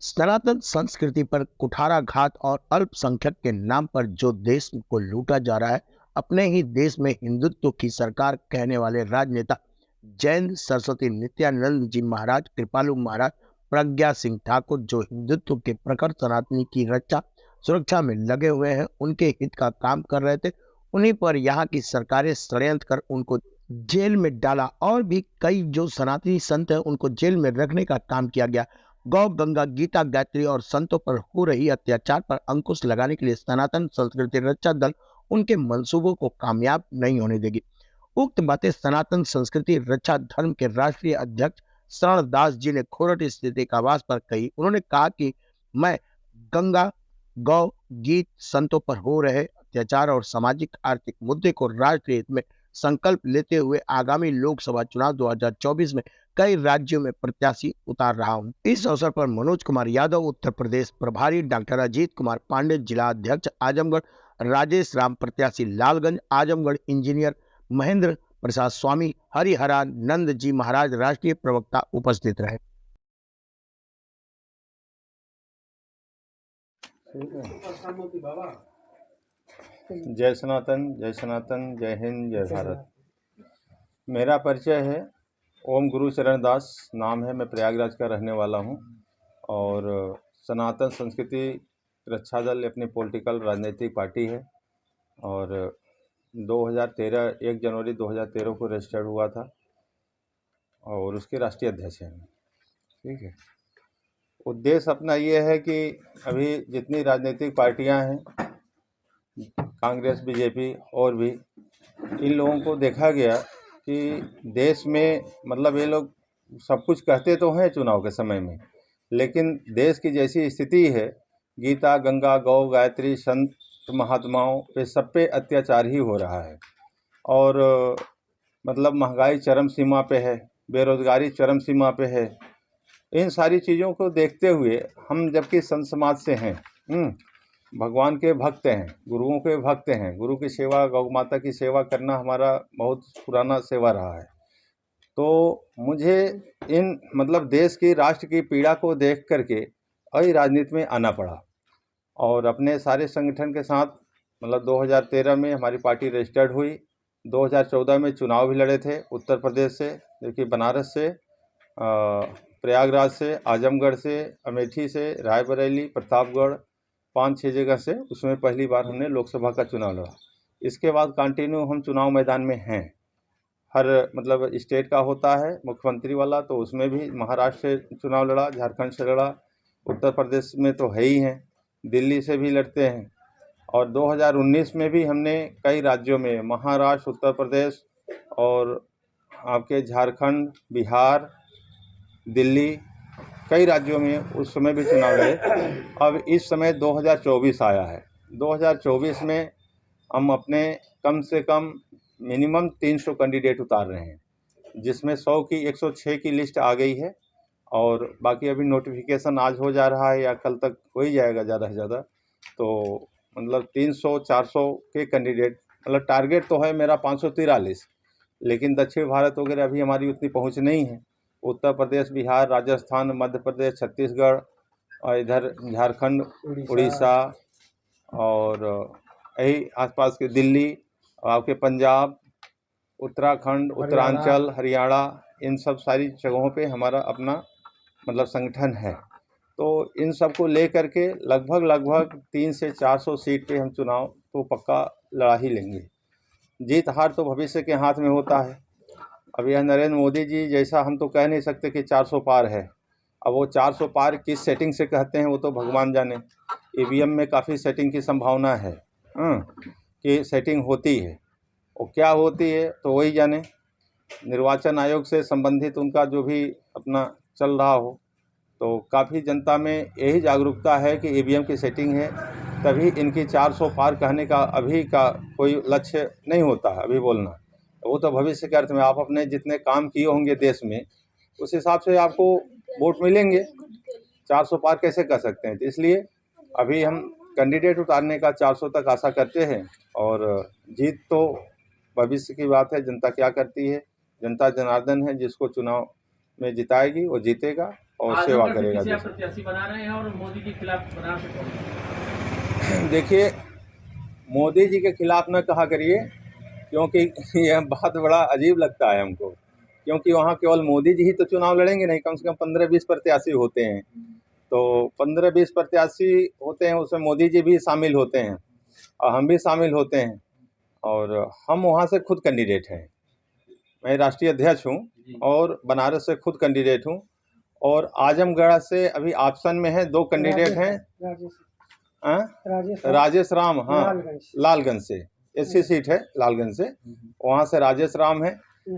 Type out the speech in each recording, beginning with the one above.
सनातन संस्कृति पर कुठाराघात और अल्पसंख्यक के नाम पर जो देश को लूटा जा रहा है, अपने ही देश में हिंदुत्व की सरकार कहने वाले राजनेता जैन सरस्वती नित्यानंद जी महाराज, कृपालु महाराज, प्रज्ञा सिंह ठाकुर जो हिंदुत्व के प्रखर सनातनी की रक्षा सुरक्षा में लगे हुए हैं, उनके हित का काम कर रहे थे। उन्हीं पर यहाँ की सरकारें षड्यंत्र कर उनको जेल में डाला और भी कई जो सनातनी संत हैं उनको जेल में रखने का काम किया गया। गौ गंगा गीता गायत्री और संतों पर हो रही अत्याचार पर अंकुश लगाने के लिए सनातन संस्कृति रक्षा दल उनके मंसूबों को कामयाब नहीं होने देगी। उक्त बातें सनातन संस्कृति रक्षा धर्म के राष्ट्रीय अध्यक्ष शरण दास जी ने खोरठ स्थित एक आवास पर कही। उन्होंने कहा कि मैं गंगा गौ गीत संतों पर हो रहे अत्याचार और सामाजिक आर्थिक मुद्दे को राष्ट्रीय हित में संकल्प लेते हुए आगामी लोकसभा चुनाव 2024 में कई राज्यों में प्रत्याशी उतार रहा हूं। इस अवसर पर मनोज कुमार यादव उत्तर प्रदेश प्रभारी, डॉक्टर अजीत कुमार पांडे जिला अध्यक्ष आजमगढ़, राजेश राम प्रत्याशी लालगंज आजमगढ़, इंजीनियर महेंद्र प्रसाद स्वामी, हरिहरा नंद जी महाराज राष्ट्रीय प्रवक्ता उपस्थित रहे। जय सनातन, जय हिंद, जय भारत। मेरा परिचय है ओम गुरु चरण दास नाम है। मैं प्रयागराज का रहने वाला हूं और सनातन संस्कृति रक्षा दल अपनी पॉलिटिकल राजनीतिक पार्टी है और 2013 1 जनवरी 2013 को रजिस्टर्ड हुआ था और उसके राष्ट्रीय अध्यक्ष हैं। ठीक है, उद्देश्य अपना ये है कि अभी जितनी राजनीतिक पार्टियां हैं, कांग्रेस, बीजेपी और भी, इन लोगों को देखा गया कि देश में मतलब ये लोग सब कुछ कहते तो हैं चुनाव के समय में, लेकिन देश की जैसी स्थिति है, गीता गंगा गौ गायत्री संत महात्माओं पे सब पे अत्याचार ही हो रहा है और मतलब महंगाई चरम सीमा पे है, बेरोजगारी चरम सीमा पे है। इन सारी चीज़ों को देखते हुए हम जबकि संत समाज से हैं, भगवान के भक्त हैं, गुरुओं के भक्त हैं, गुरु की सेवा, गौ माता की सेवा करना हमारा बहुत पुराना सेवा रहा है। तो मुझे इन मतलब देश की राष्ट्र की पीड़ा को देख करके अभी राजनीति में आना पड़ा और अपने सारे संगठन के साथ मतलब 2013 में हमारी पार्टी रजिस्टर्ड हुई। 2014 में चुनाव भी लड़े थे उत्तर प्रदेश से, देखिए बनारस से, प्रयागराज से, आजमगढ़ से, अमेठी से, रायबरेली, प्रतापगढ़, 5-6 जगह से। उसमें पहली बार हमने लोकसभा का चुनाव लड़ा। इसके बाद कंटिन्यू हम चुनाव मैदान में हैं। हर मतलब स्टेट का होता है मुख्यमंत्री वाला, तो उसमें भी महाराष्ट्र से चुनाव लड़ा, झारखंड से लड़ा, उत्तर प्रदेश में तो है ही हैं, दिल्ली से भी लड़ते हैं और 2019 में भी हमने कई राज्यों में महाराष्ट्र, उत्तर प्रदेश और आपके झारखंड, बिहार, दिल्ली, कई राज्यों में उस समय भी चुनाव लड़े। अब इस समय 2024 आया है। 2024 में हम अपने कम से कम मिनिमम 300 कैंडिडेट उतार रहे हैं, जिसमें 100 की 106 की लिस्ट आ गई है और बाकी अभी नोटिफिकेशन आज हो जा रहा है या कल तक हो ही जाएगा ज़्यादा से ज़्यादा। तो मतलब 300-400 के कैंडिडेट, मतलब टारगेट तो है मेरा 543, लेकिन दक्षिण भारत वगैरह अभी हमारी उतनी पहुंच नहीं है। उत्तर प्रदेश, बिहार, राजस्थान, मध्य प्रदेश, छत्तीसगढ़ और इधर झारखंड, उड़ीसा और यही आसपास के दिल्ली, आपके पंजाब, उत्तराखंड, उत्तरांचल, हरियाणा, इन सब सारी जगहों पे हमारा अपना मतलब संगठन है। तो इन सब को ले करके लगभग 300 से 400 सीट पे हम चुनाव तो पक्का लड़ा ही लेंगे। जीत हार तो भविष्य के हाथ में होता है। अब यह नरेंद्र मोदी जी जैसा हम तो कह नहीं सकते कि 400 पार है। अब वो 400 पार किस सेटिंग से कहते हैं वो तो भगवान जाने। ईवीएम में काफ़ी सेटिंग की संभावना है कि सेटिंग होती है, वो क्या होती है तो वही जाने। निर्वाचन आयोग से संबंधित उनका जो भी अपना चल रहा हो, तो काफ़ी जनता में यही जागरूकता है कि ईवीएम की सेटिंग है, तभी इनकी 400 पार कहने का अभी का कोई लक्ष्य नहीं होता है अभी बोलना। वो तो भविष्य के अर्थ में आप अपने जितने काम किए होंगे देश में, उस हिसाब से आपको वोट मिलेंगे। 400 पार कैसे कर सकते हैं? तो इसलिए अभी हम कैंडिडेट उतारने का 400 तक आशा करते हैं और जीत तो भविष्य की बात है। जनता क्या करती है, जनता जनार्दन है, जिसको चुनाव में जिताएगी वो जीतेगा और सेवा आजमगढ़ से करेगा किसे आप देश की। प्रत्याशी बना रहे हैं और मोदी के खिलाफ बनारस से कौन? देखिए, मोदी जी के खिलाफ न कहा करिए, क्योंकि यह बात बड़ा अजीब लगता है हमको, क्योंकि वहाँ केवल मोदी जी ही तो चुनाव लड़ेंगे नहीं, कम से कम 15-20 प्रत्याशी होते हैं। तो 15-20 प्रत्याशी होते हैं, उसमें मोदी जी भी शामिल होते हैं और हम भी शामिल होते हैं, और हम वहाँ से खुद कैंडिडेट हैं। मैं राष्ट्रीय अध्यक्ष हूँ और बनारस से खुद कैंडिडेट हूँ, और आजमगढ़ से अभी ऑप्शन में है 2 कैंडिडेट हैं। राजेश राम, हाँ, लालगंज से एससी सीट है, लालगंज से, वहाँ से राजेश राम है।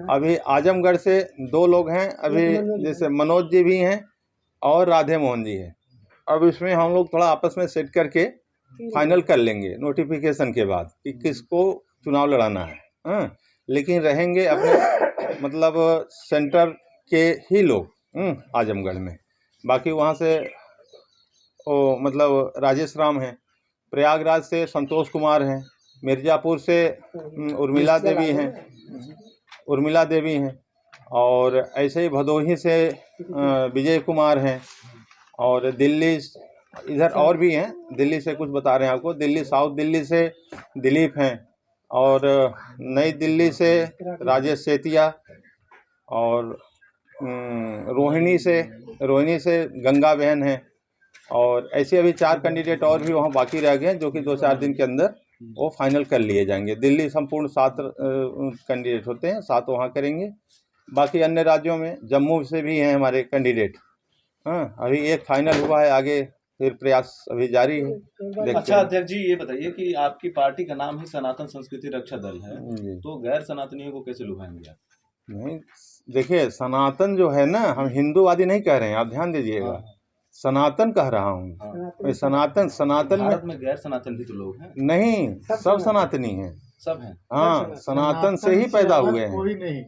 अभी आजमगढ़ से 2 लोग हैं, अभी जैसे मनोज जी भी हैं और राधे मोहन जी हैं। अब इसमें हम लोग थोड़ा आपस में सेट करके फाइनल कर लेंगे नोटिफिकेशन के बाद कि किसको चुनाव लड़ाना है। हाँ, लेकिन रहेंगे अपने मतलब सेंटर के ही लोग आजमगढ़ में। बाकी वहाँ से वो मतलब राजेश राम हैं, प्रयागराज से संतोष कुमार हैं, मिर्ज़ापुर से उर्मिला देवी हैं, और ऐसे ही भदोही से विजय कुमार हैं, और दिल्ली इधर और भी हैं, दिल्ली से कुछ बता रहे हैं आपको, दिल्ली साउथ दिल्ली से दिलीप हैं, और नई दिल्ली से राजेश सेतिया, और रोहिणी से गंगा बहन हैं, और ऐसे अभी 4 कैंडिडेट और भी वहाँ बाकी रह गए हैं, जो कि 2-4 दिन के अंदर वो फाइनल कर लिए जाएंगे। दिल्ली संपूर्ण 7 कैंडिडेट होते हैं, 7 वहाँ करेंगे। बाकी अन्य राज्यों में जम्मू से भी हैं हमारे कैंडिडेट। हाँ, अभी एक फाइनल हुआ है, आगे फिर प्रयास अभी जारी है। देखते अच्छा हैं। अध्यक्ष जी, ये बताइए कि आपकी पार्टी का नाम ही सनातन संस्कृति रक्षा दल है, जी। तो गैर सनातनियों को कैसे लुभाएंगे आप? नहीं, देखिए, सनातन जो है ना, हम हिंदूवादी नहीं कह रहे हैं, आप ध्यान दीजिएगा। हाँ, सनातन कह रहा हूँ। हाँ। सनातन भारत में गैर सनातन भी तो लोग हैं। नहीं, सब सनातनी हैं। सब हैं। हाँ, सनातन से ही पैदा हुए हैं। कोई नहीं,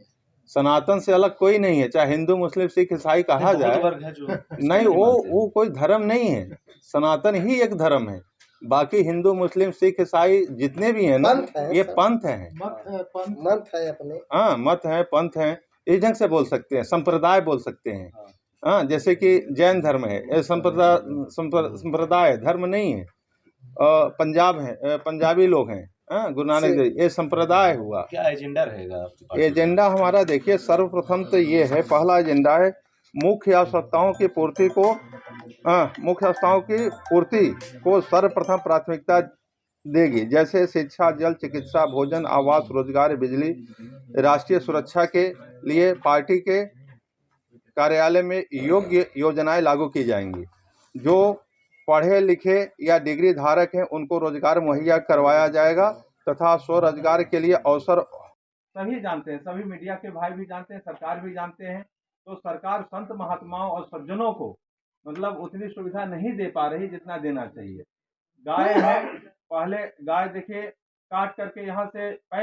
सनातन से अलग कोई नहीं है, चाहे हिंदू मुस्लिम सिख ईसाई कहा बहुत जाए। वर्ग है जो नहीं, वो कोई धर्म नहीं है, सनातन ही एक धर्म है। बाकी हिंदू मुस्लिम सिख ईसाई जितने भी हैं ना, ये पंथ हैं। मत है अपने। हाँ, मत है, पंथ हैं, इस ढंग से बोल सकते हैं, संप्रदाय बोल सकते हैं। हाँ, जैसे कि जैन धर्म है, ये संप्रदाय धर्म नहीं है। पंजाब है, पंजाबी लोग हैं, हाँ, गुरु नानक देव, ये संप्रदाय हुआ। क्या एजेंडा रहेगा आपकी पार्टी का? एजेंडा हमारा देखिए, सर्वप्रथम तो ये है, पहला एजेंडा है मुख्य आवश्यकताओं की पूर्ति को सर्वप्रथम प्राथमिकता देगी, जैसे शिक्षा, जल, चिकित्सा, भोजन, आवास, रोजगार, बिजली। राष्ट्रीय सुरक्षा के लिए पार्टी के कार्यालय में योग्य योजनाएं लागू की जाएंगी। जो पढ़े लिखे या डिग्री धारक हैं, उनको रोजगार मुहैया करवाया जाएगा तथा स्वरोजगार के लिए अवसर। सभी जानते हैं, सभी मीडिया के भाई भी जानते हैं, सरकार भी जानते हैं। तो सरकार संत महात्माओं और सज्जनों को मतलब उतनी सुविधा नहीं दे पा रही जितना देना चाहिए। गाय है, पहले गाय देखिए काट करके यहाँ से पैक